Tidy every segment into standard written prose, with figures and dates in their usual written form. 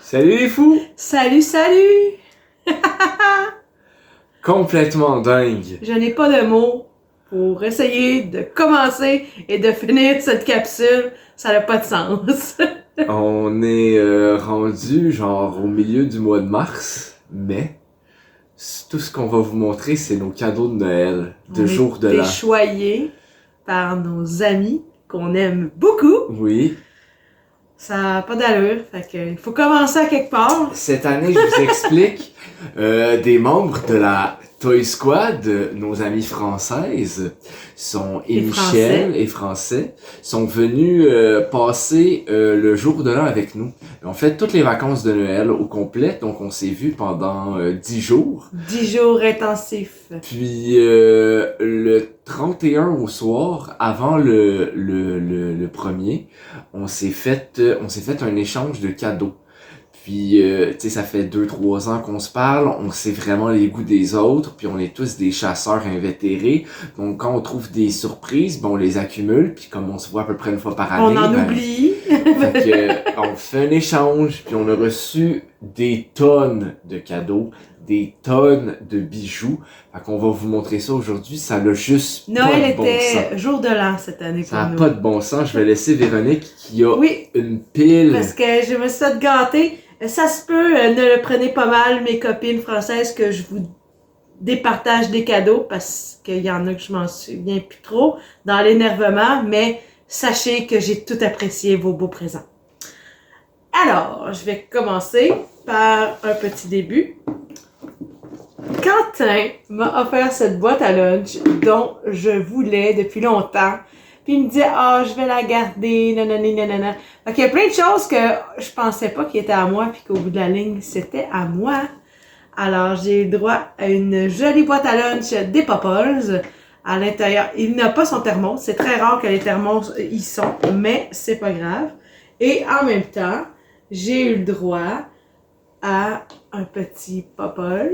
Salut les fous! Salut, salut! Complètement dingue. Je n'ai pas de mots pour essayer de commencer et de finir cette capsule. Ça n'a pas de sens. On est rendu genre au milieu du mois de mars, mais tout ce qu'on va vous montrer, c'est nos cadeaux de Noël, de jour de On est l'an. déchoyés par nos amis qu'on aime beaucoup. Oui. Ça n'a pas d'allure. Fait que il faut commencer à quelque part. Cette année, je vous explique, des membres de la Toy Squad, nos amies françaises, Et Michel et Français, sont venus passer le jour de l'an avec nous. On fait toutes les vacances de Noël au complet, donc on s'est vus pendant 10 jours. 10 jours intensifs. Puis le 31 au soir, avant le premier, on s'est fait un échange de cadeaux. Puis, tu sais, ça fait 2-3 ans qu'on se parle, on sait vraiment les goûts des autres, puis on est tous des chasseurs invétérés. Donc, quand on trouve des surprises, ben, on les accumule, puis comme on se voit à peu près une fois par année... On en oublie. Fait que, on fait un échange, puis on a reçu des tonnes de cadeaux, des tonnes de bijoux. Fait qu'on va vous montrer ça aujourd'hui, ça a juste Noël pas de bon sens. était jour de l'an cette année pour Ça n'a nous. pas de bon sens. Je vais laisser Véronique qui a Oui, une pile. parce que je me suis fait gâter. Ça se peut, ne le prenez pas mal, mes copines françaises, que je vous départage des cadeaux, parce qu'il y en a que je m'en souviens plus trop, dans l'énervement, mais sachez que j'ai tout apprécié vos beaux présents. Alors, je vais commencer par un petit début. Quentin m'a offert cette boîte à lunch dont je voulais depuis longtemps. Puis il me dit, je vais la garder, nanani, nanana. Fait qu'il y a plein de choses que je pensais pas qui étaient à moi, puis qu'au bout de la ligne, c'était à moi. Alors, j'ai eu le droit à une jolie boîte à lunch des Popples. À l'intérieur, il n'a pas son thermos. C'est très rare que les thermos y sont, mais c'est pas grave. Et en même temps, j'ai eu le droit à un petit Popples.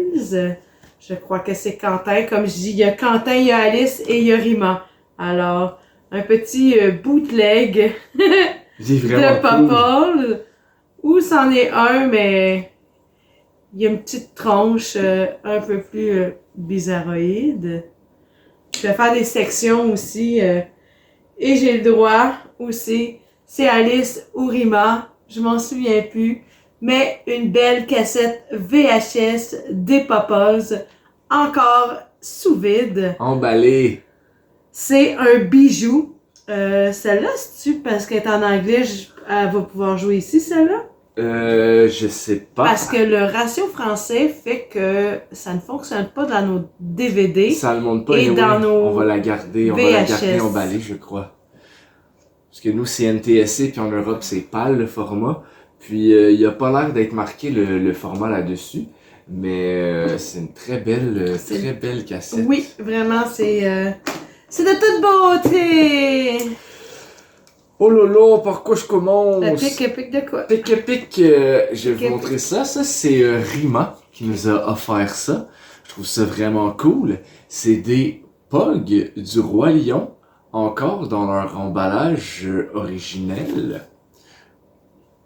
Je crois que c'est Quentin. Comme je dis, il y a Quentin, il y a Alice et il y a Rima. Alors, un petit bootleg de Popples. Où c'en est un, mais il y a une petite tronche un peu plus bizarroïde. Je vais faire des sections aussi. Et j'ai le droit aussi. C'est Alice ou Rima. Je m'en souviens plus. Mais une belle cassette VHS des Popples. Encore sous vide. Emballé. C'est un bijou. Celle-là, c'est-tu parce qu'elle est en anglais, elle va pouvoir jouer ici, celle-là? Je sais pas. Parce que le ratio français fait que ça ne fonctionne pas dans nos DVD. Ça ne monte pas. Et dans nos on va la garder, on va la garder emballée, je crois. Parce que nous, c'est NTSC, puis en Europe, c'est PAL le format. Puis il a pas l'air d'être marqué le format là-dessus. Mais c'est une très belle cassette. Oui, vraiment, c'est de toute beauté! Oh lolo, par quoi je commence? Pic de quoi? Pic, je vais vous montrer ça. Ça, c'est Rima qui nous a offert ça. Je trouve ça vraiment cool. C'est des Pogs du Roi Lion, encore dans leur emballage originel.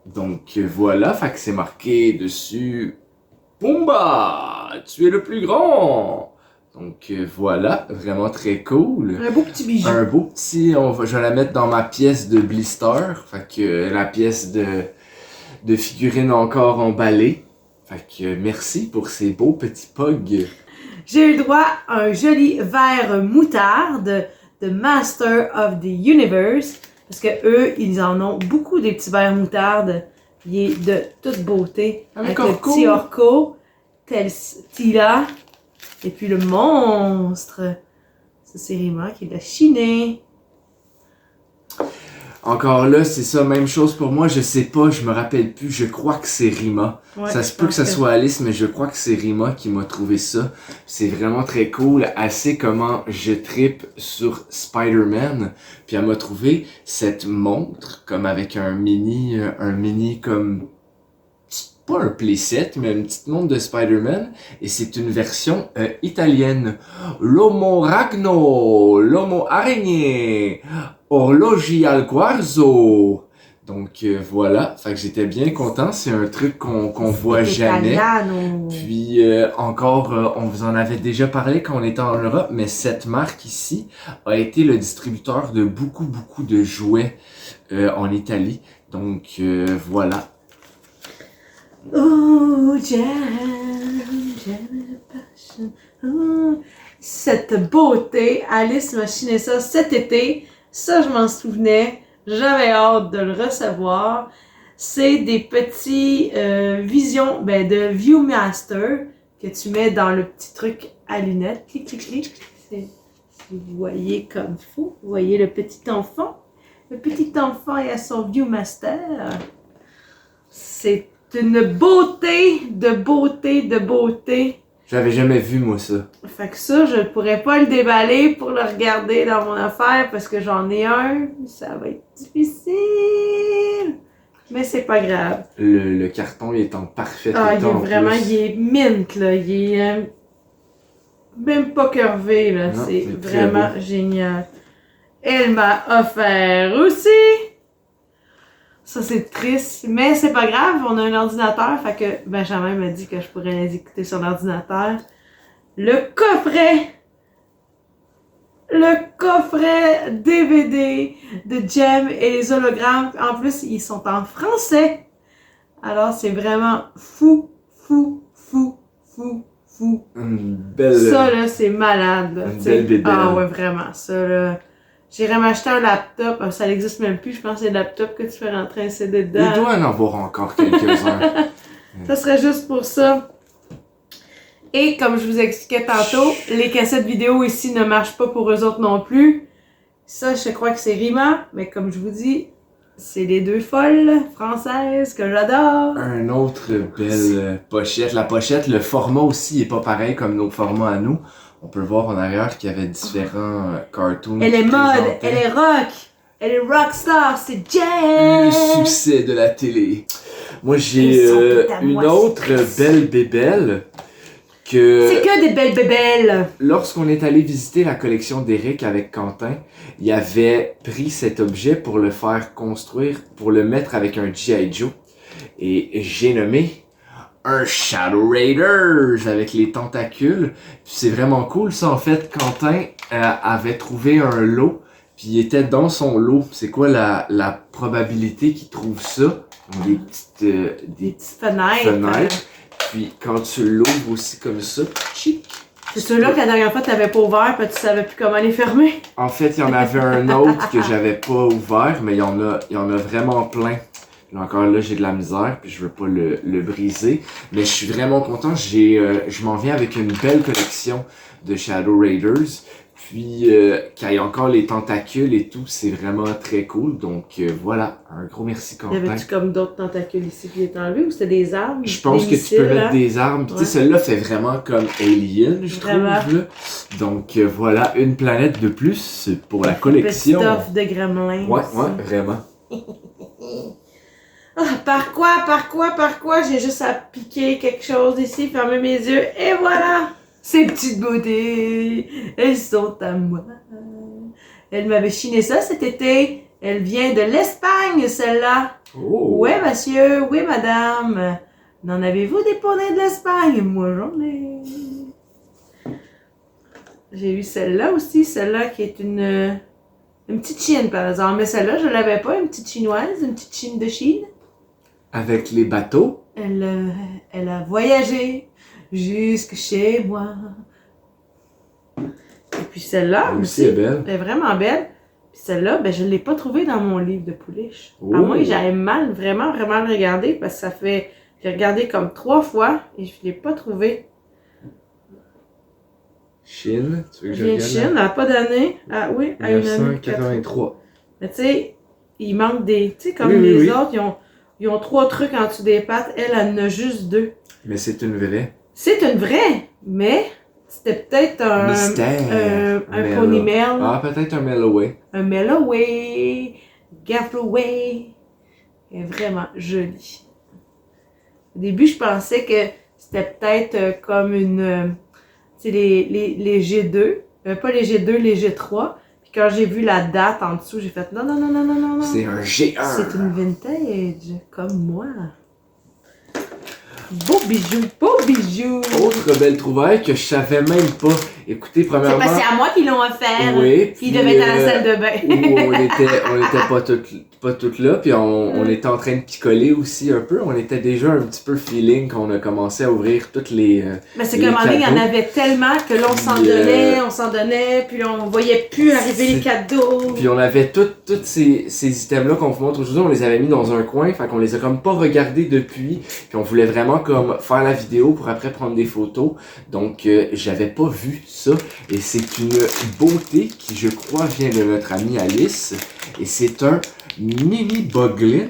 Donc voilà, fait que c'est marqué dessus Pumba, tu es le plus grand! Donc voilà, vraiment très cool. Un beau petit bijou. Un beau petit, je vais la mettre dans ma pièce de blister, fait que la pièce de figurines encore emballée. Fait que merci pour ces beaux petits pogs. J'ai eu le droit à un joli verre moutarde de Master of the Universe, parce que eux, ils en ont beaucoup des petits verres moutarde. Il est de toute beauté. Avec le petit Orko, Tila, et puis le monstre. Ça, c'est Rima qui l'a chiné. Encore là, c'est ça, même chose pour moi, je sais pas, je me rappelle plus, je crois que c'est Rima. Ouais, ça se peut que ça soit Alice, mais je crois que c'est Rima qui m'a trouvé ça. C'est vraiment très cool, assez comment je trippe sur Spider-Man. Puis elle m'a trouvé cette montre, comme avec un mini comme, pas un playset, mais une petite montre de Spider-Man. Et c'est une version italienne. L'Homo Ragno, l'Homo Araignée. Orologi al quarzo. Donc voilà, fait que j'étais bien content. C'est un truc qu'on voit C'est jamais. italiano. Puis encore, on vous en avait déjà parlé quand on était en Europe, mais cette marque ici a été le distributeur de beaucoup de jouets en Italie. Donc voilà. Oh, jam, passion. Oh. Cette beauté, Alice m'a chiné ça cet été. Ça, je m'en souvenais. J'avais hâte de le recevoir. C'est des petits visions de Viewmaster que tu mets dans le petit truc à lunettes. Clic, clic, clic. Si vous voyez comme fou, vous voyez le petit enfant. Le petit enfant est à son Viewmaster. C'est une beauté de beauté de beauté. J'avais jamais vu moi ça. Fait que ça, je ne pourrais pas le déballer pour le regarder dans mon affaire parce que j'en ai un. Ça va être difficile. Mais c'est pas grave. Le carton il est en parfait Ah, état en vraiment, plus. il est mint, là. Il est même pas curvé, là. Non, C'est c'est très vraiment beau. génial. Elle m'a offert aussi. Ça, c'est triste, mais c'est pas grave, on a un ordinateur, fait que Benjamin m'a dit que je pourrais les écouter sur l'ordinateur. Le coffret DVD de Jem et les hologrammes, en plus, ils sont en français. Alors, c'est vraiment fou. Une belle. Ça, là, c'est malade, là. Une T'sais. belle bébelle. Ah ouais, vraiment, ça, là. J'irais m'acheter un laptop, ça n'existe même plus, je pense que c'est le laptop que tu fais rentrer un CD dedans. Il doit en avoir encore quelques-uns. Ça serait juste pour ça. Et comme je vous expliquais tantôt, les cassettes vidéo ici ne marchent pas pour eux autres non plus. Ça, je crois que c'est Rima, mais comme je vous dis, c'est les deux folles françaises que j'adore. Un autre belle pochette. La pochette, le format aussi est pas pareil comme nos formats à nous. On peut voir en arrière qu'il y avait différents cartoons. Elle est qui mode, présentaient elle est rock, elle est rockstar, c'est le Jen! succès de la télé. Moi, j'ai Ils sont tout à une moi, autre c'est belle bébelle que C'est que des belles bébelles! lorsqu'on est allé visiter la collection d'Éric avec Quentin, il avait pris cet objet pour le faire construire, pour le mettre avec un G.I. Joe. Et j'ai nommé un Shadow Raiders avec les tentacules. Puis c'est vraiment cool ça. En fait, Quentin avait trouvé un lot, puis il était dans son lot. C'est quoi la probabilité qu'il trouve ça? Des petites Des petites fenêtres. fenêtres. Puis quand tu l'ouvres aussi comme ça, chic. C'est ceux-là que la dernière fois tu n'avais pas ouvert, puis tu savais plus comment les fermer. En fait, il y en avait un autre que j'avais pas ouvert, mais il y en a vraiment plein. Là encore là, j'ai de la misère, puis je veux pas le briser. Mais je suis vraiment content. Je m'en viens avec une belle collection de Shadow Raiders. Puis, qu'il y ait encore les tentacules et tout, c'est vraiment très cool. Donc voilà, un gros merci Y Quentin. avait-tu comme d'autres tentacules ici qui étaient enlevés ou c'était des armes? Je pense des que tu peux missiles, mettre hein? des armes. Puis, tu sais, Ouais. celle-là fait vraiment comme Alien, je Vraiment. trouve. Là. Donc voilà, une planète de plus pour la Petit collection. stuff de gremlins. Ouais, aussi. ouais, vraiment. Ah, par quoi? J'ai juste à piquer quelque chose ici, fermer mes yeux, et voilà! Ces petites beautés, elles sont à moi. Elle m'avait chiné ça cet été. Elle vient de l'Espagne, celle-là. Oh! Ouais, monsieur, oui, madame. N'en avez-vous des poneys de l'Espagne? Moi, j'en ai. J'ai eu celle-là aussi, celle-là qui est une petite Chine, par exemple. Mais celle-là, je l'avais pas, une petite chinoise, une petite Chine de Chine. Avec les bateaux. Elle a voyagé jusque chez moi. Et puis celle-là Elle aussi, aussi est belle. elle est vraiment belle. Puis celle-là, ben, je ne l'ai pas trouvée dans mon livre de pouliche. Oh. À moins que j'aille mal, vraiment le regarder, parce que ça fait... J'ai regardé comme 3 fois et je ne l'ai pas trouvée. Chine, tu veux que je J'ai une regarde? Chine, elle n'a pas d'année. Ah oui, à une année. 1983. Mais tu sais, il manque des... Tu sais, comme Oui, oui, les oui. autres, ils ont 3 trucs en dessous des pattes. Elle en a juste 2. Mais c'est une vraie. C'est une vraie, mais c'était peut-être un... Mystère. un Mellow. ponymel. Ah, peut-être un Melloway. Un Melloway. Gaffloway. Elle est vraiment jolie. Au début, je pensais que c'était peut-être comme une... tu sais, les G2. Pas les G2, les G3. Puis quand j'ai vu la date en dessous, j'ai fait non, non, non, non, non, non, non. C'est un géant. C'est une vintage, comme moi. Beau bijou. Autre belle trouvaille que je savais même pas. Écoutez, C'est premièrement... parce que c'est à moi qu'ils l'ont offert. Oui. Puis ils devaient être à la salle de Où bain. on était pas toutes là, puis on était en train de picoler aussi un peu. On était déjà un petit peu feeling quand on a commencé à ouvrir toutes les Mais c'est les qu'à un moment donné, il y en cadeaux. avait tellement que là, on s'en donnait, puis là, on voyait plus arriver les cadeaux. Puis on avait toutes ces items-là qu'on vous montre aujourd'hui, on les avait mis dans un coin, fait qu'on les a comme pas regardés depuis, puis on voulait vraiment comme faire la vidéo pour après prendre des photos. Donc j'avais pas vu ça, et c'est une beauté qui je crois vient de notre amie Alice, et c'est un mini Boglin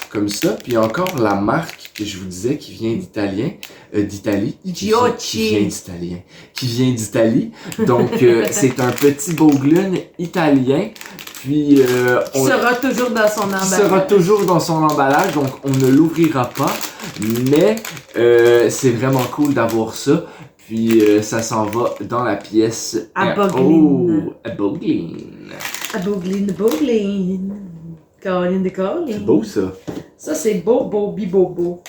comme ça, puis encore la marque que je vous disais qui vient d'Italien, d'Italie, Giocci. qui vient d'Italie. Donc c'est un petit Boglin italien, puis Qui sera toujours dans son qui emballage. sera toujours dans son emballage, donc on ne l'ouvrira pas, mais c'est vraiment cool d'avoir ça. Puis ça s'en va dans la pièce. À Boglin. Oh, à Boglin. À Boglin. Colline de Colline. C'est beau ça. Ça, c'est beau, bibobo.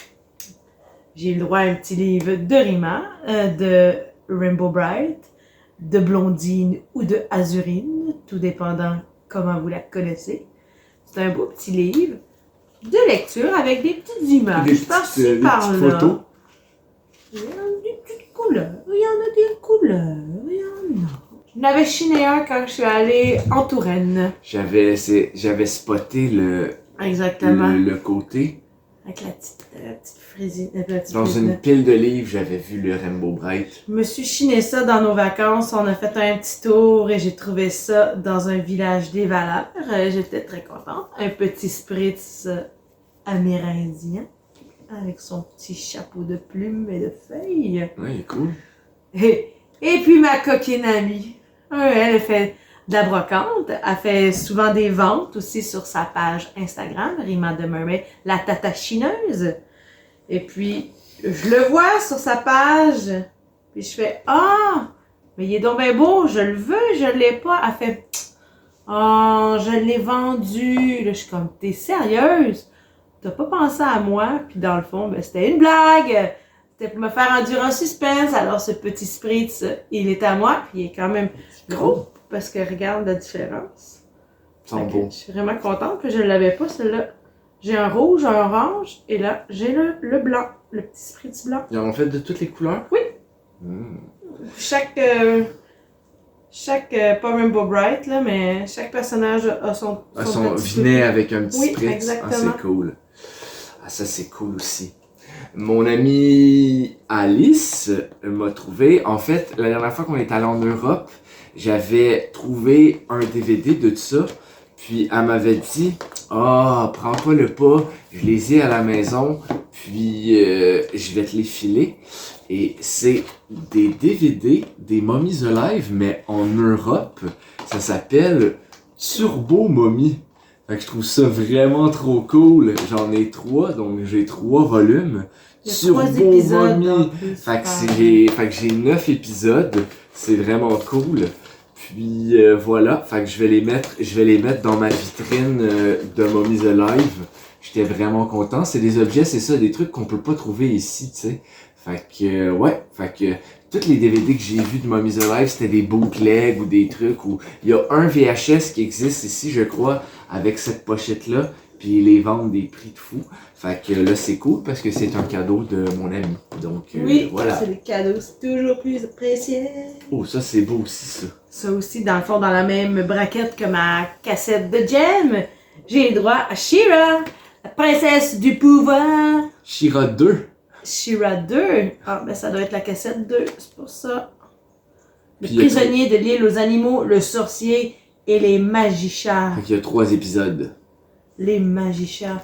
J'ai eu le droit à un petit livre de Rima, de Rainbow Bright, de Blondine ou de Azurine, tout dépendant comment vous la connaissez. C'est un beau petit livre de lecture avec des petites images. Des petites, par-ci, des par-là. petites photos. Il y a des petites couleurs. Il y en a des couleurs. Il y en a. J'en avais chiné un quand je suis allée en Touraine. J'avais spoté Exactement. le côté. Avec la petite frésine. La petite Dans frésine. une pile de livres, j'avais vu le Rainbow Bright. Je me suis chiné ça dans nos vacances. On a fait un petit tour et j'ai trouvé ça dans un village des valeurs. J'étais très contente. Un petit spritz amérindien avec son petit chapeau de plumes et de feuilles. Ouais, il est cool. Et puis ma coquine amie. Elle fait de la brocante. Elle fait souvent des ventes aussi sur sa page Instagram, Rima de Mermaid, la tata chineuse. Et puis, je le vois sur sa page. Puis je fais, ah, mais il est donc bien beau, je le veux, je l'ai pas. Elle fait, oh, je l'ai vendu. Là, je suis comme, t'es sérieuse? T'as pas pensé à moi? Puis dans le fond, ben, c'était une blague. C'était pour me faire endurer un suspense. Alors, ce petit spritz, il est à moi. Puis il est quand même gros. Parce que regarde la différence. Ils sont beaux. Je suis vraiment contente. Puis je ne l'avais pas, celui-là. J'ai un rouge, un orange. Et là, j'ai le blanc. Le petit spritz blanc. Ils en ont fait de toutes les couleurs? Oui. Mm. Chaque pas Rainbow Bright, là, mais chaque personnage a son petit Venait avec un petit Oui, spritz. exactement. Ah, c'est cool. Ah, ça, c'est cool aussi. Mon amie Alice m'a trouvé, en fait, la dernière fois qu'on est allé en Europe, j'avais trouvé un DVD de ça, puis elle m'avait dit « Ah, prends pas le pas, je les ai à la maison, puis je vais te les filer. » Et c'est des DVD, des Mummies Alive, mais en Europe, ça s'appelle Turbo Mummy. Fait que je trouve ça vraiment trop cool. J'en ai 3, donc j'ai 3 volumes. Il y a 3 épisodes. En plus. Fait que j'ai 9 épisodes. C'est vraiment cool. Puis voilà, fait que je vais les mettre dans ma vitrine de Mummies Alive. J'étais vraiment content. C'est des objets, c'est ça, des trucs qu'on peut pas trouver ici, tu sais. Fait que tous les DVD que j'ai vus de Mummies Alive, c'était des bootlegs ou des trucs où il y a un VHS qui existe ici, je crois, avec cette pochette-là, puis ils les vendent des prix de fou. Fait que là, c'est cool parce que c'est un cadeau de mon ami. Donc, oui, voilà. c'est les cadeaux, c'est toujours plus précieux. Oh, ça, c'est beau aussi, ça. Ça aussi, dans le fond, dans la même braquette que ma cassette de Gem, j'ai le droit à She-Ra, la princesse du pouvoir. She-Ra 2. She-Ra 2. Ah, ben ça doit être la cassette 2, c'est pour ça. Le Puis, prisonnier de l'île aux animaux, le sorcier et les magiciens. Fait qu'il y a 3 épisodes. Les magiciens.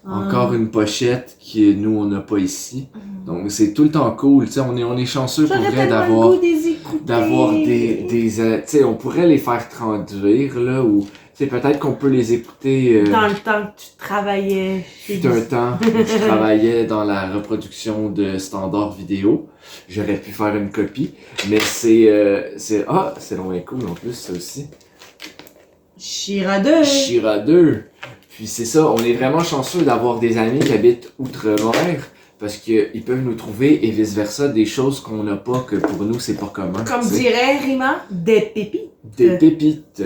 Encore une pochette que nous, on n'a pas ici. Donc, c'est tout le temps cool. Tu sais, on est chanceux pour vrai d'avoir des tu sais, on pourrait les faire traduire, là, ou, tu sais, peut-être qu'on peut les écouter... dans le temps que tu travaillais. Fut un temps où je travaillais dans la reproduction de standards vidéo. J'aurais pu faire une copie, mais c'est loin cool en plus, ça aussi. Shira 2. Shira 2. Puis c'est ça, on est vraiment chanceux d'avoir des amis qui habitent outre-mer parce qu'ils peuvent nous trouver et vice-versa des choses qu'on n'a pas, que pour nous c'est pas commun. Comme t'sais. dirait Rima, des pépites. Des pépites.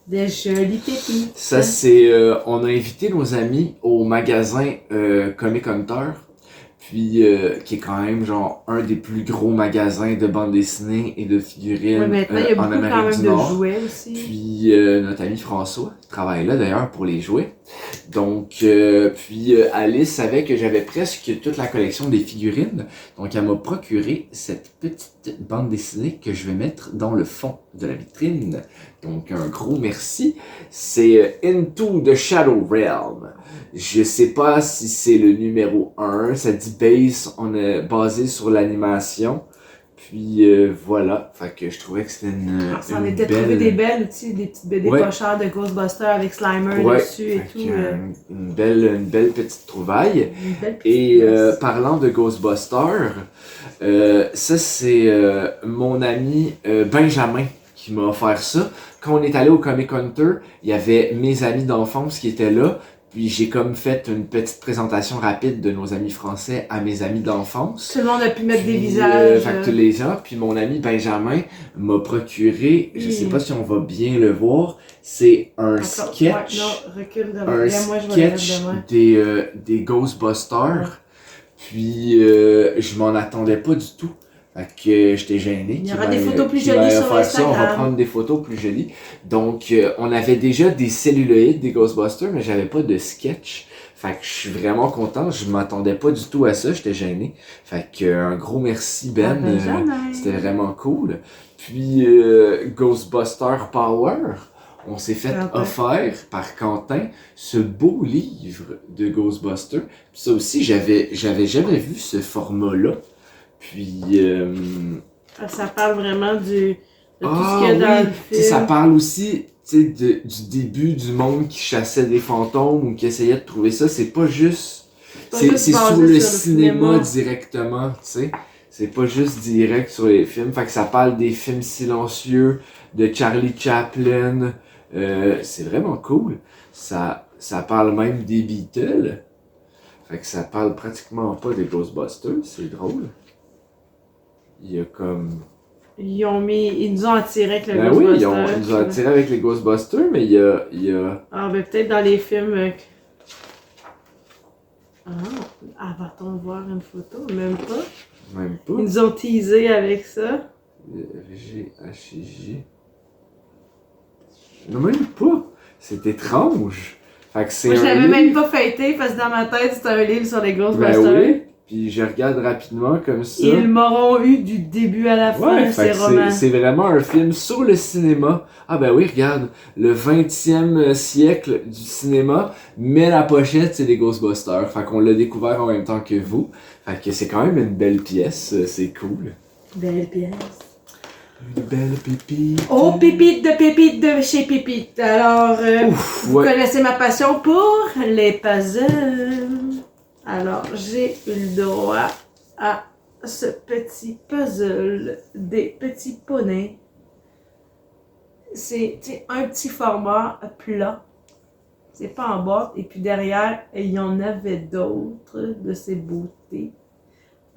Des jolies pépites. Ça c'est, on a invité nos amis au magasin Comic Hunter. Puis, qui est quand même, genre, un des plus gros magasins de bande dessinée et de figurines Ouais, maintenant, il y a en beaucoup quand Amérique même du Nord. de jouets aussi. Puis, notre ami François travaille là, d'ailleurs, pour les jouets. Donc, Alice savait que j'avais presque toute la collection des figurines. Donc, elle m'a procuré cette petite bande dessinée que je vais mettre dans le fond de la vitrine. Donc, un gros merci. C'est Into the Shadow Realm. Je sais pas si c'est le numéro 1, ça dit on est basé sur l'animation. Puis voilà, fait que je trouvais que c'était Ça en une était trouvé des belles aussi, des petites BD Ouais. pas chères de Ghostbusters avec Slimer Ouais, dessus et fait tout. que, une belle petite trouvaille. Une belle petite Et pièce. parlant de Ghostbusters, ça c'est mon ami Benjamin qui m'a offert ça. Quand on est allé au Comic Hunter, il y avait mes amis d'enfance qui étaient là. Puis j'ai comme fait une petite présentation rapide de nos amis français à mes amis d'enfance. Tout le monde a pu mettre des Puis, visages. fait que tous les gens. Puis mon ami Benjamin m'a procuré, je sais pas si on va bien le voir, c'est un Encore. sketch. Ouais, non, recule de Un moi. Moi, je vais le sketch mettre de moi. des Ghostbusters. Puis je m'en attendais pas du tout. Fait que j'étais gêné. Il y qu'il aura des m'ait- photos plus qu'il jolies m'ait sur offert ça. On va Instagram. prendre des photos plus jolies. Donc on avait déjà des celluloïdes des Ghostbusters, mais j'avais pas de sketch. Fait que je suis vraiment content. Je m'attendais pas du tout à ça. J'étais gêné. Fait que un gros merci Ben. Benjamin. C'était vraiment cool. Puis Ghostbuster Power. On s'est fait Quentin. offert par Quentin ce beau livre de Ghostbusters. Puis ça aussi, j'avais jamais vu ce format-là. Puis Ça parle vraiment de tout ah ce qu'il y a dans oui, le tu sais, ça film. parle aussi, tu sais, du début du monde qui chassait des fantômes ou qui essayait de trouver ça. C'est pas juste, pas c'est juste basé sur le sur le cinéma cinéma. directement, tu sais. C'est pas juste direct sur les films. Fait que ça parle des films silencieux de Charlie Chaplin. C'est vraiment cool. Ça parle même des Beatles. Fait que ça parle pratiquement pas des Ghostbusters. C'est drôle. Il y a comme... Ils nous ont attirés avec le Ben oui, Ghostbuster. ils nous ont attirés avec les Ghostbusters, mais il y a... Ah, ben peut-être dans les films. Va-t-on voir une photo? Même pas. Même pas. Ils nous ont teasé avec ça. GHJ. Non, même pas. C'est étrange. Fait que c'est Moi, je un l'avais livre. même pas feuilleté parce que dans ma tête, c'était un livre sur les Ghostbusters. Ben oui. Puis je regarde rapidement comme ça. Ils m'auront eu du début à la fin, Ouais, ces fait que romans. c'est vraiment un film sur le cinéma. Ah ben oui, regarde, le 20e siècle du cinéma, mais la pochette, c'est des Ghostbusters. Fait qu'on l'a découvert en même temps que vous. Fait que c'est quand même une belle pièce, c'est cool. Belle pièce. Une belle pépite. Oh, pépite de chez Pépite. Alors, Ouf, vous ouais. connaissez ma passion pour les puzzles. Alors, j'ai eu le droit à ce petit puzzle des petits poneys. C'est un petit format plat. C'est pas en boîte. Et puis derrière, il y en avait d'autres de ces beautés.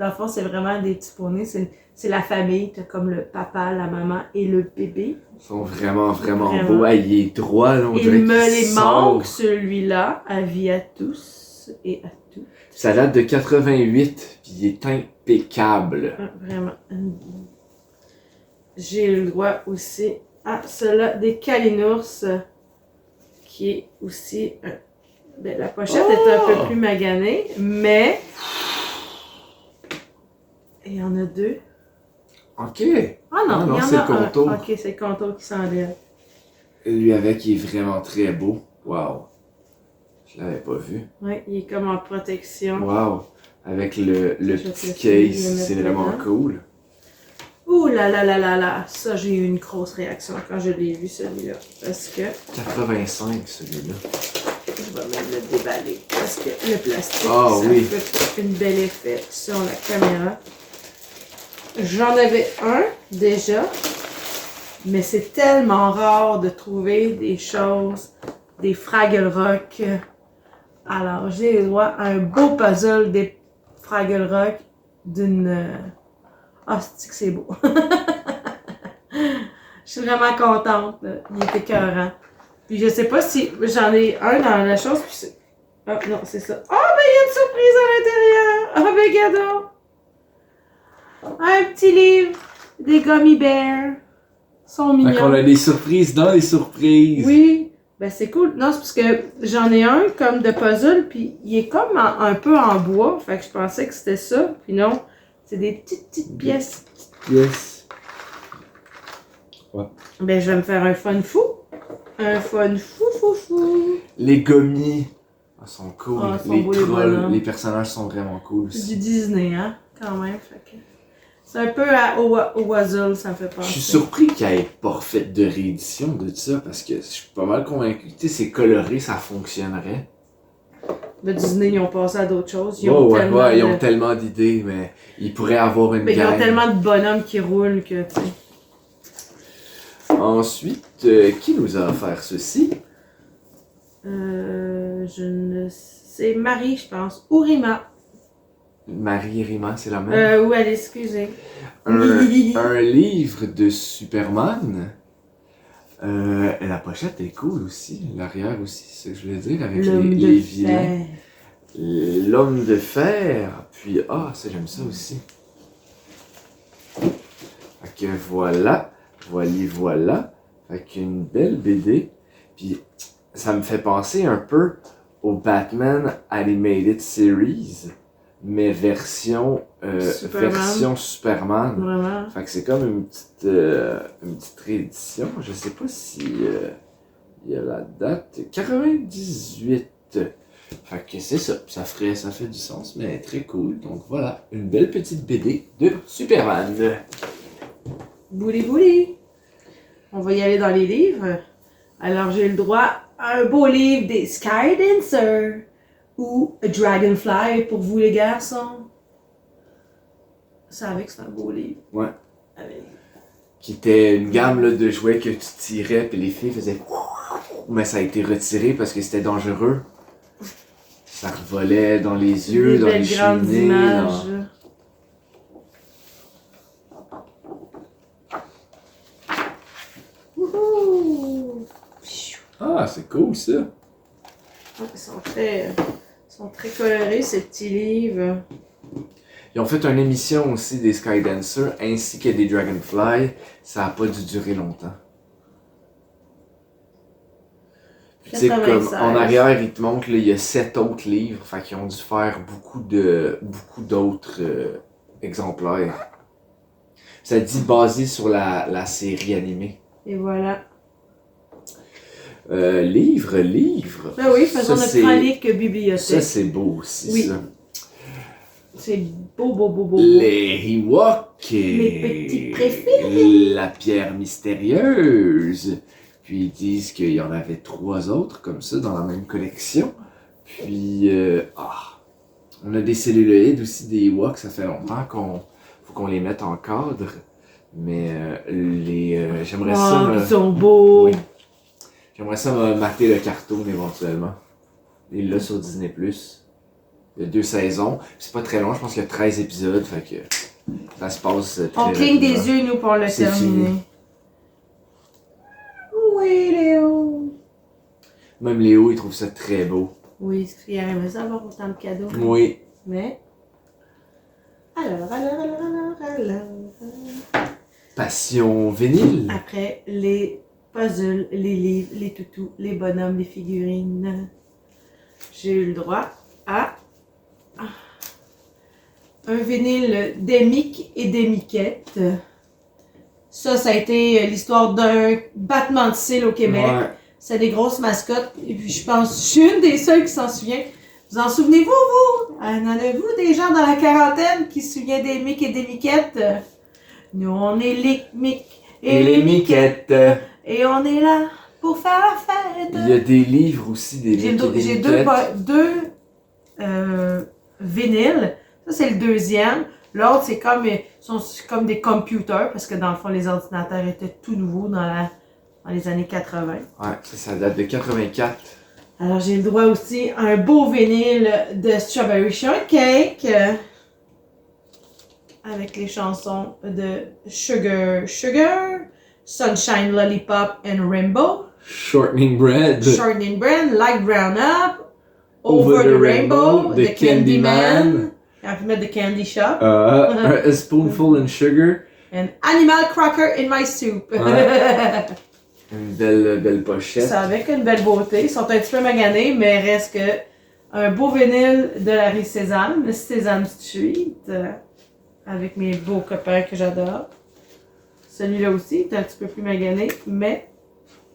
Dans le fond, c'est vraiment des petits poneys. C'est la famille. T'as comme le papa, la maman et le bébé. Ils sont vraiment Vraiment. beaux. Ah, il est droit, là, on dirait Il me qu'il les sort. manque, celui-là. Avis à tous et à toutes. Ça date de 88, puis il est impeccable. Ah, vraiment. J'ai eu le droit aussi à cela des Kalinours, qui est aussi... ben, la pochette est un peu plus maganée, mais... Il y en a deux. Ok. Ah non, Ah non, il y en c'est a le un. contour. Ok, c'est le contour qui s'enlève. Lui avec, il est vraiment très beau. Wow. Je l'avais pas vu. Oui, il est comme en protection. Wow. Avec le Je vais petit essayer de le case, mettre c'est vraiment dedans. cool. Ouh là là là là là, ça j'ai eu une grosse réaction quand je l'ai vu celui-là. Parce que 85, celui-là. je vais même le déballer. Parce que le plastique, Ah, ça oui. fait un bel effet sur la caméra. J'en avais un déjà Mais c'est tellement rare de trouver des choses, des Fraggle Rock. Alors, j'ai le droit à un beau puzzle des Fraggle Rock d'une... Ah, c'est que c'est beau. Je suis vraiment contente. Là. Il était écœurant. Puis je sais pas si j'en ai un dans la chose. Puis c'est... Ah non, c'est ça. Oh, ben il y a une surprise à l'intérieur. Oh, ben cadeau. Un petit livre des Gummy Bears. Ils sont mignons. Donc on a des surprises dans les surprises. Oui. Ben c'est cool. Non, c'est parce que j'en ai un comme de puzzle. Puis il est comme un peu en bois. Fait que je pensais que c'était ça. Puis non, c'est des petites pièces. Yes. Ouais. Ben je vais me faire un fun fou. Un fun fou. Les gommis sont cool. Ah, ils sont les beaux, les trolls, bonhommes. les personnages sont vraiment cool C'est aussi. du Disney, hein, quand même. Fait que... C'est un peu au Wazzle, ça me fait penser. Je suis surpris qu'il n'y ait pas fait de réédition de ça parce que je suis pas mal convaincu. Tu sais, c'est coloré, ça fonctionnerait. Le Disney, ils ont passé à d'autres choses. Ils Oh, ont ouais, tellement ouais, ils de... ont tellement d'idées, mais ils pourraient avoir une Mais ils ont gang. tellement de bonhommes qui roulent que, tu sais. Ensuite, qui nous a offert ceci? Je ne sais... C'est Marie, je pense. Ou Rima. Marie et Rima, c'est la même. Ou elle, excusez. Un livre de Superman. La pochette est cool aussi. L'arrière aussi, c'est ce que je voulais dire, avec L'homme les de vilains. fer. L'homme de fer. Puis, ça, j'aime ça aussi. Fait que voilà. Voilà. Fait qu'une belle BD. Puis, ça me fait penser un peu au Batman Animated Series, mais version Superman. Vraiment. Fait que c'est comme une petite réédition. Je sais pas si il y a la date. 98. Fait que c'est ça. Ça fait du sens, mais très cool. Donc voilà, une belle petite BD de Superman. Bouli. On va y aller dans les livres. Alors, j'ai le droit à un beau livre des Skydancer ou A Dragonfly pour vous, les garçons. Vous savez que c'est un beau livre. Ouais. Avec... Qui était une gamme là, de jouets que tu tirais, puis les filles faisaient. Mais ça a été retiré parce que c'était dangereux. Ça revolait dans les yeux, des dans belles les grandes cheminées. images. Wouhou! Ah, c'est cool ça. Ils sont très colorés, ces petits livres. Ils ont fait une émission aussi des Skydancer ainsi que des Dragonfly. Ça n'a pas dû durer longtemps. Tu sais, comme 96. en arrière, ils te montrent, là, il y a 7 autres livres. Fait qu'ils ont dû faire beaucoup d'autres exemplaires. Ça dit basé sur la série animée. Et voilà. Livre. Ben oui, faisons Ça, notre chronique bibliothèque. Ça, c'est beau aussi, Oui. ça. C'est beau. Les Ewoks. Mes petits préférés. La pierre mystérieuse. Puis ils disent qu'il y en avait 3 autres comme ça dans la même collection. Puis, on a des celluloïdes aussi des Ewoks. Ça fait longtemps faut qu'on les mette en cadre. Mais j'aimerais ça. Ils sont beaux. Oui. J'aimerais ça me mater le cartoon éventuellement. Il est là sur Disney+. Il y a 2 saisons. C'est pas très long, je pense qu'il y a 13 épisodes. Fait que ça se passe très On cligne rapidement. des yeux, nous, pour le C'est terminer. fini. Oui, Léo. Même Léo, il trouve ça très beau. Oui, c'est qu'il aimerait ça avoir autant de cadeaux. Oui. Mais... Alors... Passion vinyle. Après, les puzzles, les livres, les toutous, les bonhommes, les figurines. J'ai eu le droit à un vinyle d'Emic et d'Emiquette. Ça a été l'histoire d'un battement de cils au Québec. Ouais. C'est des grosses mascottes. Et puis je pense, je suis une des seules qui s'en souvient. Vous en souvenez-vous, vous? En avez-vous des gens dans la quarantaine qui se souviennent des Mick et des Miquettes? Nous, on est les Mick Et les miquettes. Et on est là pour faire la fête. Il y a des livres aussi, des J'ai Mick et des j'ai miquettes. deux vinyles. Ça, c'est le deuxième. L'autre, c'est comme des computers, parce que dans le fond, les ordinateurs étaient tout nouveaux dans les années 80. Ouais, ça date de 84. Alors, j'ai le droit aussi à un beau vinyle de Strawberry Shortcake avec les chansons de Sugar, Sunshine Lollipop and Rainbow, Shortening Bread. Shortening Bread, Light Brown Up, Over the Rainbow, The Candy Man, on peut mettre The Candy Shop, A Spoonful in Sugar. and Animal Cracker in My Soup. Ouais. Une belle pochette. Ça avec une belle beauté. Ils sont un petit peu maganés, mais reste que un beau vinyle de la rue Sésame, le Sésame Street, avec mes beaux copains que j'adore. Celui-là aussi est un petit peu plus magané, mais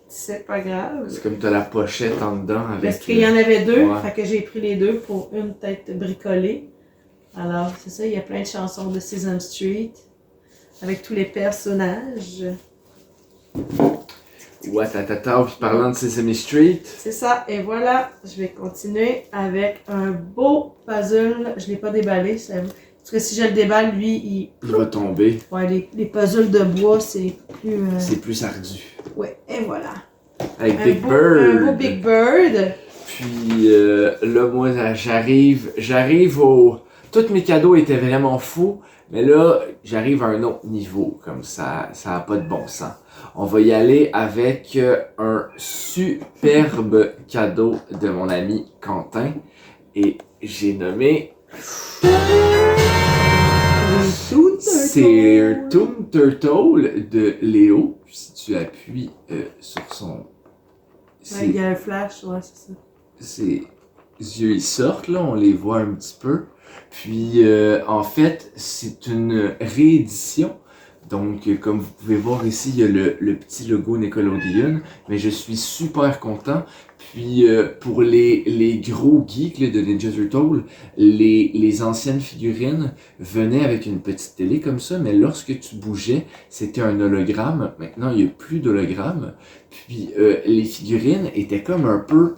c'est pas grave. C'est comme t'as la pochette en dedans avec. Parce qu'il y en avait deux, Ouais. fait que j'ai pris les deux pour une tête bricolée. Alors, c'est ça, il y a plein de chansons de Sesame Street avec tous les personnages. Ouatatata, puis parlant de Sesame Street. C'est ça, et voilà, je vais continuer avec un beau puzzle. Je l'ai pas déballé, parce que si je le déballe, lui, Il va tomber. Ouais, les puzzles de bois, c'est plus... C'est plus ardu. Ouais, et voilà. Avec Un Big beau Bird. Big Bird. Puis là, moi, j'arrive au... Tous mes cadeaux étaient vraiment fous, mais là, j'arrive à un autre niveau, comme ça a pas de bon sens. On va y aller avec un superbe cadeau de mon ami Quentin, et j'ai nommé... C'est un Toon Turtle de Léo. Si tu appuies sur son... Ouais, il y a un flash, ouais, c'est ça. Ses yeux ils sortent, là, on les voit un petit peu. Puis, en fait, c'est une réédition. Donc, comme vous pouvez voir ici, il y a le petit logo Nickelodeon. Mais je suis super content. Puis, pour les gros geeks là, de Ninja Turtle, les anciennes figurines venaient avec une petite télé comme ça. Mais lorsque tu bougeais, c'était un hologramme. Maintenant, il n'y a plus d'hologramme. Puis, les figurines étaient comme un peu...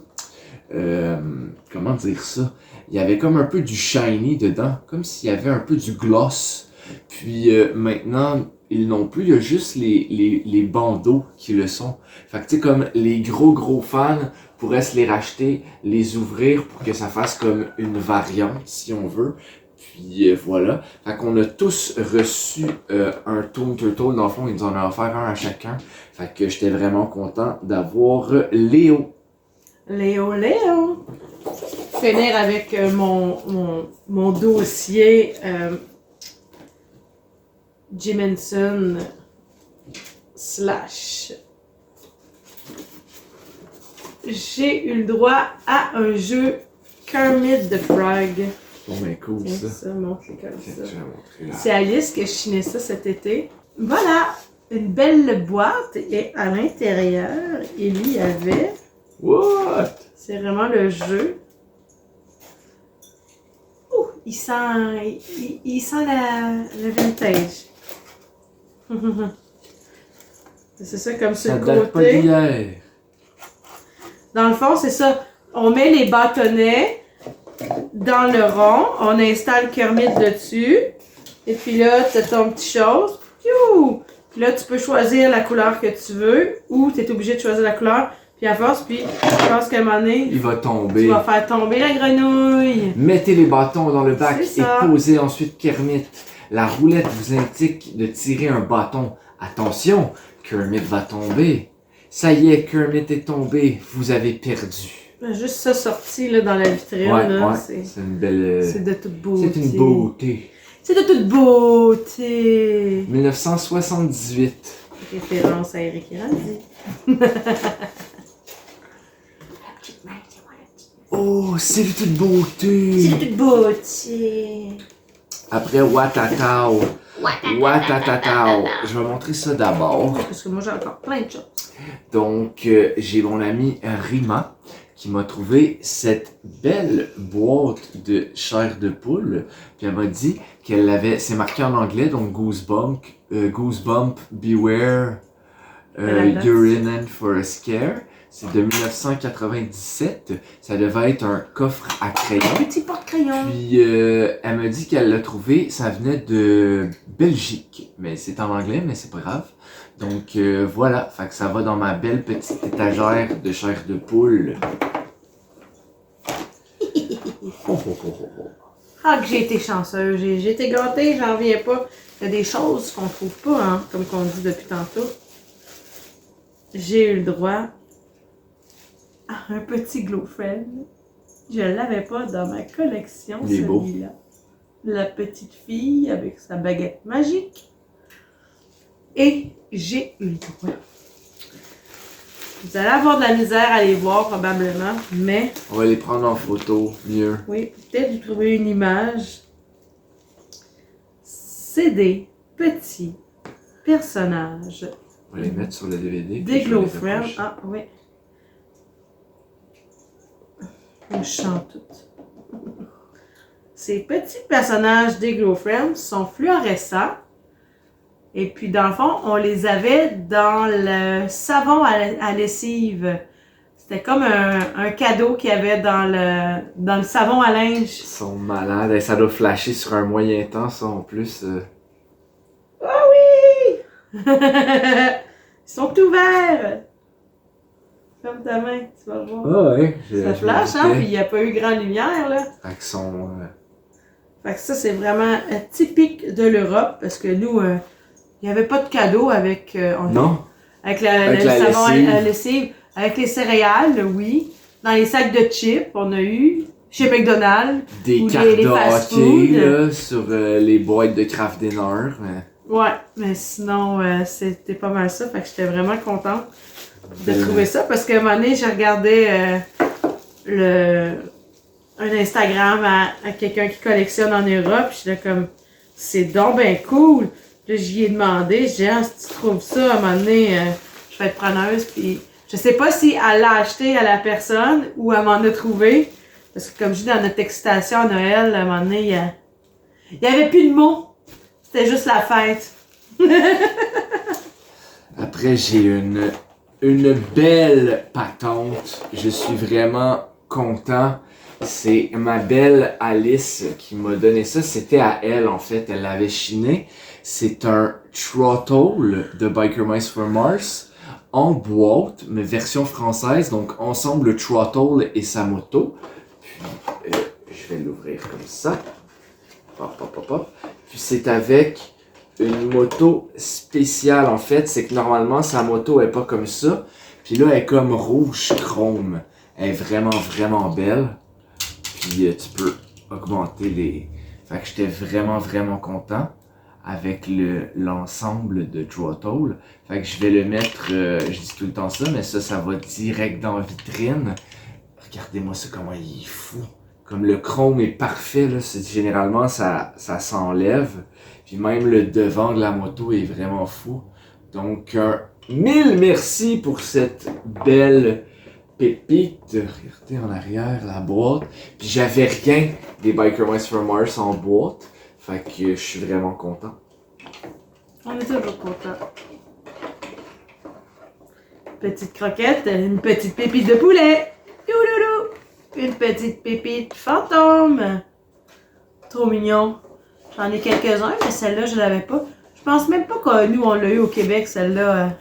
comment dire ça? Il y avait comme un peu du shiny dedans, comme s'il y avait un peu du gloss. Puis maintenant, ils n'ont plus, il y a juste les bandeaux qui le sont. Fait que tu sais, comme les gros fans pourraient se les racheter, les ouvrir pour que ça fasse comme une variante, si on veut. Puis voilà. Fait qu'on a tous reçu un Toon Turtle. Dans le fond, ils nous en ont offert un à chacun. Fait que j'étais vraiment content d'avoir Léo. Léo. Finir avec mon dossier Jim Henson / J'ai eu le droit à un jeu Kermit the Frog. Bon ben cool Tiens, ça. ça montre comme Tiens, ça. je vais montrer là. C'est Alice qui a chiné ça cet été. Voilà, une belle boîte et à l'intérieur, il y avait... What? C'est vraiment le jeu. Ouh, il sent le vintage. C'est ça comme sur Ça le date pas côté. d'hier. Dans le fond, c'est ça. On met les bâtonnets dans le rond. On installe Kermit dessus. Et puis là, tu as ton petit chose. Piou! Puis là, tu peux choisir la couleur que tu veux. Ou tu es obligé de choisir la couleur. Puis à force, puis je pense qu'à un moment donné, Il va tomber. tu vas faire tomber la grenouille. Mettez les bâtons dans le bac C'est et ça. posez ensuite Kermit. La roulette vous indique de tirer un bâton. Attention, Kermit va tomber. Ça y est, Kermit est tombé. Vous avez perdu. Juste ça sorti là, dans la vitrine. Ouais, là, ouais. c'est C'est une belle... c'est de toute beauté. C'est une beauté. C'est de toute beauté. 1978. Référence à Eric et Randy. Oh, c'est de toute beauté. C'est de toute beauté. Après Watatao. Watatao. Je vais montrer ça d'abord. Parce que moi j'ai encore plein de choses. Donc, j'ai mon ami Rima qui m'a trouvé cette belle boîte de chair de poule. Puis elle m'a dit qu'elle avait, c'est marqué en anglais, donc Goosebump, Beware, you're in for a scare. C'est de 1997. Ça devait être un coffre à crayon. Petit porte-crayon. Puis elle m'a dit qu'elle l'a trouvé, ça venait de Belgique. Mais c'est en anglais, mais c'est pas grave. Donc voilà, fait que ça va dans ma belle petite étagère de chair de poule. Ah, que j'ai été chanceuse, j'ai été gâtée, j'en reviens pas. Il y a des choses qu'on trouve pas, hein, comme qu'on dit depuis tantôt. J'ai eu le droit à un petit Glowfriend. Je l'avais pas dans ma collection, Il est beau. celui-là. La petite fille avec sa baguette magique. Et j'ai eu le droit. Vous allez avoir de la misère à les voir probablement, mais On va les prendre en photo, mieux. oui, peut-être vous trouver une image. C'est des petits personnages On va les mettre sur le DVD. puis des je vais les Glowfriend. accrocher. Ah oui. Je chante toutes. Ces petits personnages des Glowfriend sont fluorescents. Et puis, dans le fond, on les avait dans le savon à lessive. C'était comme un cadeau qu'il y avait dans le savon à linge. Ils sont malades. Et ça doit flasher sur un moyen temps, ça, en plus. Ah oui! Ils sont ouverts! Ferme ta main, tu vas le voir. Ah ouais. Ça flash, hein? Puis il n'y a pas eu grande lumière, là. Fait qu'ils sont... Fait que ça, c'est vraiment typique de l'Europe, parce que nous, il n'y avait pas de cadeau avec... Non? Avec Avec le la savon lessive. à lessive. Avec les céréales, oui. Dans les sacs de chips, on a eu. Chez McDonald's. Des Ou cartes les de fast-food. hockey, là, sur les boîtes de Kraft Dinner. Mais... Ouais, mais sinon, c'était pas mal ça. Fait que j'étais vraiment contente de Ben, trouver ça. Parce qu'à un moment donné, j'ai regardé un Instagram à quelqu'un qui collectionne en Europe. Puis j'étais comme, c'est donc ben cool. Là, j'y ai demandé. J'ai dit, ah, si tu trouves ça, à un moment donné, je vais être preneuse. Puis je sais pas si elle l'a acheté à la personne ou elle m'en a trouvé. Parce que comme je dis, dans notre excitation à Noël, à un moment donné, il y avait plus de mots. C'était juste la fête. Après, j'ai une belle patente. Je suis vraiment content. C'est ma belle Alice qui m'a donné ça. C'était à elle, en fait. Elle l'avait chiné. C'est un Throttle de Biker Mice for Mars en boîte, mais version française. Donc, ensemble, le Throttle et sa moto. Puis, je vais l'ouvrir comme ça. Hop, hop, hop, hop. Puis, c'est avec une moto spéciale, en fait. C'est que normalement, sa moto est pas comme ça. Puis là, elle est comme rouge chrome. Elle est vraiment, vraiment belle. Puis tu peux augmenter les... Fait que j'étais vraiment, vraiment content avec l'ensemble de Throttle. Fait que je vais le mettre, je dis tout le temps ça, mais ça va direct dans la vitrine. Regardez-moi ça, comment il est fou. Comme le chrome est parfait, là, généralement ça s'enlève. Puis même le devant de la moto est vraiment fou. Donc, mille merci pour cette belle pépite. Regardez en arrière la boîte. Puis j'avais rien des Biker Mice for Mars en boîte. Fait que je suis vraiment content. On est toujours content. Petite croquette, une petite pépite de poulet. Touloulou. Une petite pépite fantôme. Trop mignon. J'en ai quelques-uns, mais celle-là, je l'avais pas. Je pense même pas que nous, on l'a eu au Québec, celle-là.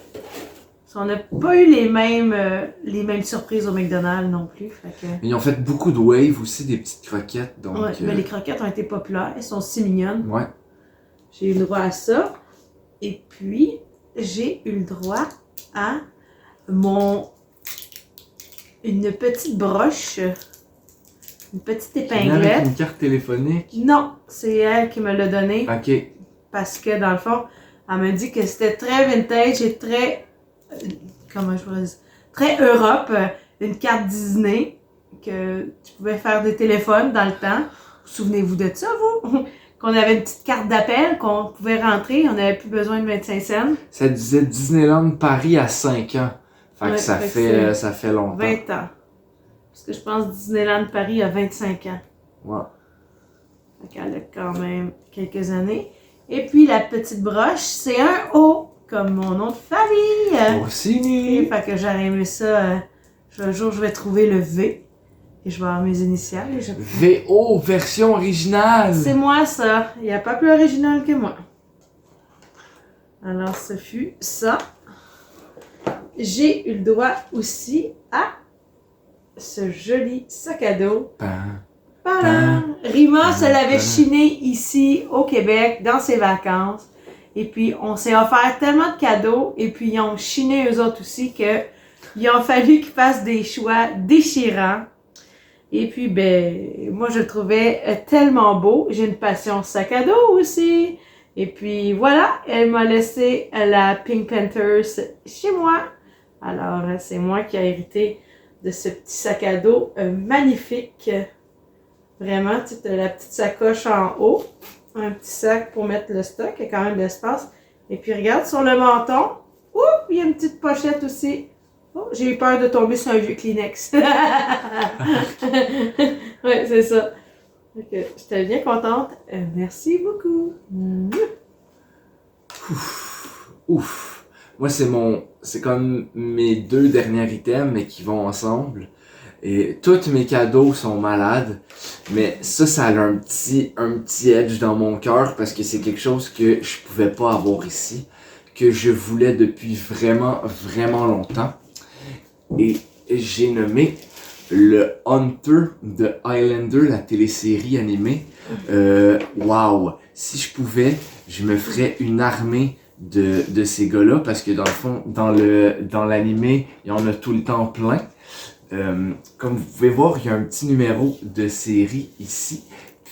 On n'a pas eu les mêmes surprises au McDonald's non plus. Fait que... Mais ils ont fait beaucoup de waves aussi, des petites croquettes. Donc, ouais, mais les croquettes ont été populaires. Elles sont si mignonnes. Ouais. J'ai eu le droit à ça. Et puis, j'ai eu le droit à une petite broche. Une petite Avec épinglette. une carte téléphonique. Non, c'est elle qui me l'a donné. Ok. Parce que, dans le fond, elle m'a dit que c'était très vintage et très... comment je pourrais dire? Très Europe. Une carte Disney que tu pouvais faire des téléphones dans le temps. Souvenez-vous de ça, vous? Qu'on avait une petite carte d'appel qu'on pouvait rentrer. On n'avait plus besoin de 25 cents. Ça disait Disneyland Paris à 5 ans. Fait que Ouais, ça fait que ça fait longtemps. 20 ans. Parce que je pense Disneyland Paris a 25 ans. Ouais. Fait qu'elle a quand même quelques années. Et puis la petite broche, c'est un O, comme mon nom de famille. Aussi. Fait que j'aurais aimé ça Un jour, je vais trouver le V et je vais avoir mes initiales. Et je... VO, version originale! C'est moi ça. Il n'y a pas plus original que moi. Alors, ce fut ça. J'ai eu le droit aussi à ce joli sac à dos. Voilà. Rima se l'avait chiné ici au Québec dans ses vacances. Et puis, on s'est offert tellement de cadeaux. Et puis, ils ont chiné eux autres aussi que il a fallu qu'ils fassent des choix déchirants. Et puis, ben, moi, je le trouvais tellement beau. J'ai une passion sac à dos aussi. Et puis, voilà, elle m'a laissé la Pink Panthers chez moi. Alors, c'est moi qui ai hérité de ce petit sac à dos magnifique. Vraiment, tu sais, la petite sacoche en haut. Un petit sac pour mettre le stock. Il y a quand même de l'espace. Et puis, regarde, sur le menton. Ouh, il y a une petite pochette aussi. Oh, j'ai eu peur de tomber sur un vieux Kleenex. Ouais, c'est ça. Donc, j'étais bien contente. Merci beaucoup. Ouf. Moi, c'est comme mes 2 derniers items, mais qui vont ensemble. Et tous mes cadeaux sont malades. Mais ça a un petit edge dans mon cœur parce que c'est quelque chose que je pouvais pas avoir ici. Que je voulais depuis vraiment, vraiment longtemps. Et j'ai nommé le Hunter de Highlander, la télésérie animée. Wow! Si je pouvais, je me ferais une armée de ces gars-là parce que dans le fond, dans l'animé, il y en a tout le temps plein. Comme vous pouvez voir, il y a un petit numéro de série ici.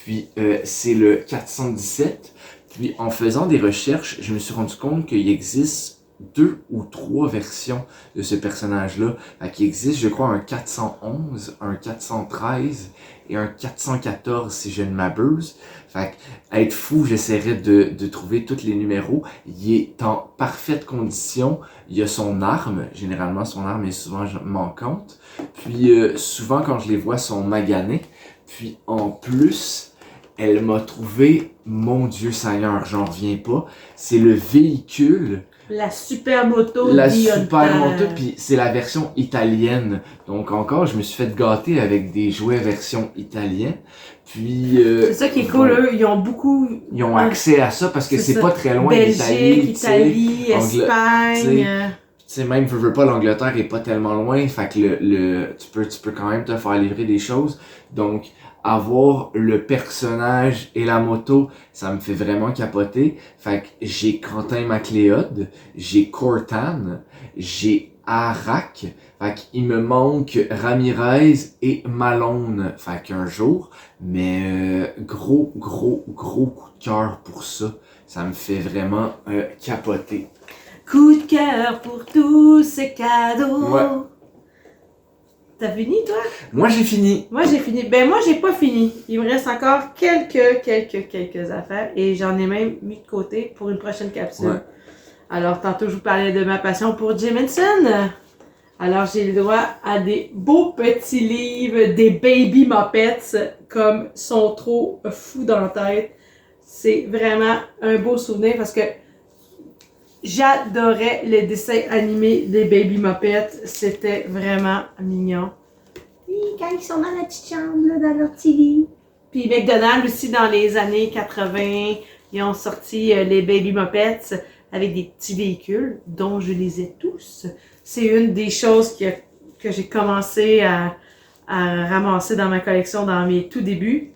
Puis c'est le 417. Puis en faisant des recherches, je me suis rendu compte qu'il existe 2 ou 3 versions de ce personnage-là. Fait il existe, je crois, un 411, un 413 et un 414 si je ne m'abuse. Fait être fou, j'essaierai de trouver tous les numéros. Il est en parfaite condition. Il y a son arme. Généralement, son arme est souvent manquante. Puis souvent, quand je les vois, sont maganés. Puis en plus, elle m'a trouvé, mon Dieu Seigneur, j'en reviens pas. C'est le véhicule. La super moto. La super moto, puis c'est la version italienne. Donc encore, je me suis fait gâter avec des jouets version italienne. Puis c'est ça qui est cool, eux, ils ont beaucoup... Ils ont accès à ça parce que c'est pas très loin d'Italie. Italie, Espagne... Tu sais, même, veux pas, l'Angleterre est pas tellement loin, fait que tu peux quand même te faire livrer des choses. Donc, avoir le personnage et la moto, ça me fait vraiment capoter. Fait que j'ai Quentin MacLeod, j'ai Cortan, j'ai Arak. Fait qu'il me manque Ramirez et Malone. Fait qu'un jour, mais gros coup de cœur pour ça. Ça me fait vraiment capoter. Coup de cœur pour tous ces cadeaux. Ouais. T'as fini, toi? Moi, j'ai fini. Moi, j'ai fini. Ben, moi, j'ai pas fini. Il me reste encore quelques affaires et j'en ai même mis de côté pour une prochaine capsule. Ouais. Alors, tantôt, je vous parlais de ma passion pour Jim Henson. Alors, j'ai le droit à des beaux petits livres, des Baby Muppets, comme sont trop fous dans la tête. C'est vraiment un beau souvenir parce que j'adorais les dessins animés des Baby Muppets. C'était vraiment mignon. Oui, quand ils sont dans la petite chambre, là, dans leur petit lit. Puis McDonald's aussi, dans les années 80, ils ont sorti les Baby Muppets avec des petits véhicules, dont je les ai tous. C'est une des choses que j'ai commencé à ramasser dans ma collection dans mes tout débuts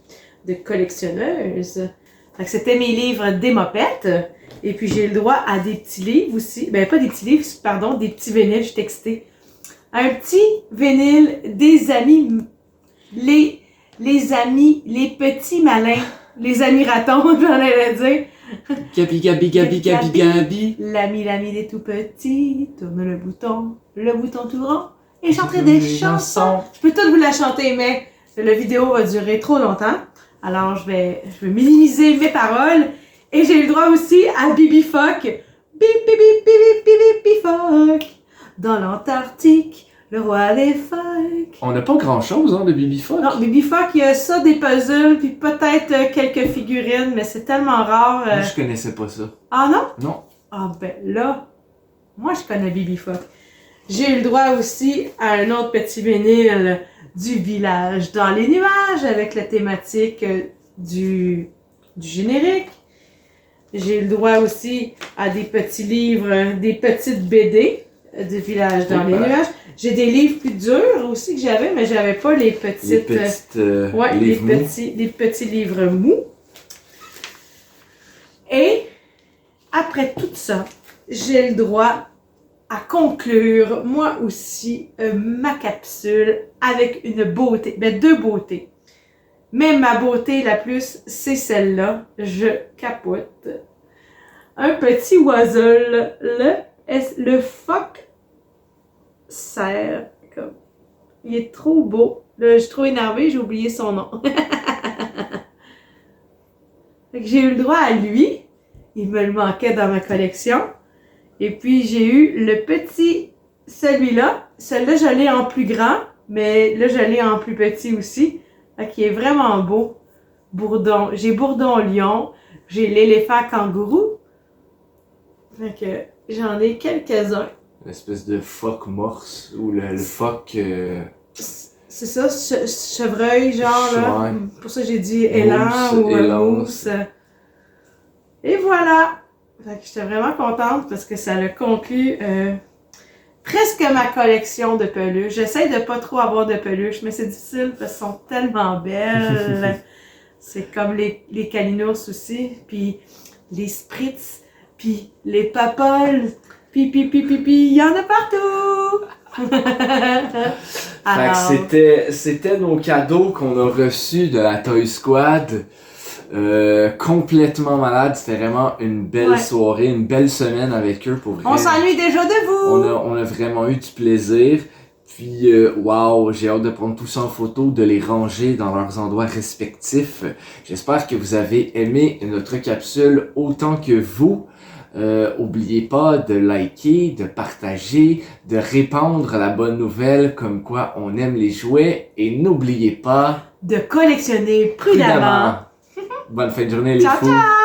de collectionneuse. Fait que c'était mes livres des Muppets. Et puis, j'ai le droit à des petits livres aussi. Ben, pas des petits livres, pardon, des petits vinyles, je suis textée. Un petit vinyle des amis, les amis, les petits malins, les amis ratons, j'en allais dire. Gabi. L'ami des tout petits, tourne le bouton tout rond, et chanterai des chansons. Je peux toutes vous la chanter, mais la vidéo va durer trop longtemps. Alors, je vais minimiser mes paroles. Et j'ai eu le droit aussi à Bibi Phoque. Bibi Phoque. Dans l'Antarctique, le roi des phoques. On n'a pas grand-chose, hein, de Bibi Phoque. Non, Bibi Phoque, il y a ça, des puzzles, puis peut-être quelques figurines, mais c'est tellement rare. Moi, je connaissais pas ça. Ah non? Non. Ah ben là, moi je connais Bibi Phoque. J'ai eu le droit aussi à un autre petit vinyle du village dans les nuages avec la thématique du générique. J'ai eu le droit aussi à des petits livres, des petites BD du village dans les nuages. J'ai des livres plus durs aussi que j'avais, mais j'avais pas les petites... les petits livres mous. Et après tout ça, j'ai le droit à conclure, moi aussi, ma capsule avec une beauté, ben 2 beautés. Mais ma beauté la plus, c'est celle-là. Je capote. Un petit oiseau, le phoque serre. Comme, il est trop beau. Là, je suis trop énervée, j'ai oublié son nom. Fait que j'ai eu le droit à lui. Il me le manquait dans ma collection. Et puis, j'ai eu le petit, celui-là. Celui-là, je l'ai en plus grand, mais là, je l'ai en plus petit aussi. Fait qu'il est vraiment beau. Bourdon. J'ai Bourdon-Lion. J'ai l'éléphant kangourou. Fait que j'en ai quelques-uns. L'espèce de phoque morse, ou le phoque... C'est ça, chevreuil, genre, là. Ouais. Pour ça, j'ai dit élan ou mousse. Et voilà! Fait que j'étais vraiment contente parce que ça a conclu presque ma collection de peluches. J'essaie de pas trop avoir de peluches, mais c'est difficile parce qu'elles sont tellement belles. C'est comme les Kalinours aussi, puis les Spritz, puis les Papoles, puis il y en a partout! Alors... Fait que c'était nos cadeaux qu'on a reçus de la Toy Squad. Complètement malade, c'était vraiment une belle soirée, une belle semaine avec eux pour vrai. On s'ennuie déjà de vous! On a vraiment eu du plaisir. Puis, wow, j'ai hâte de prendre tout ça en photo, de les ranger dans leurs endroits respectifs. J'espère que vous avez aimé notre capsule autant que vous. Oubliez pas de liker, de partager, de répandre la bonne nouvelle comme quoi on aime les jouets. Et n'oubliez pas de collectionner prudemment. Bonne fin de journée les ciao, fous! Ciao!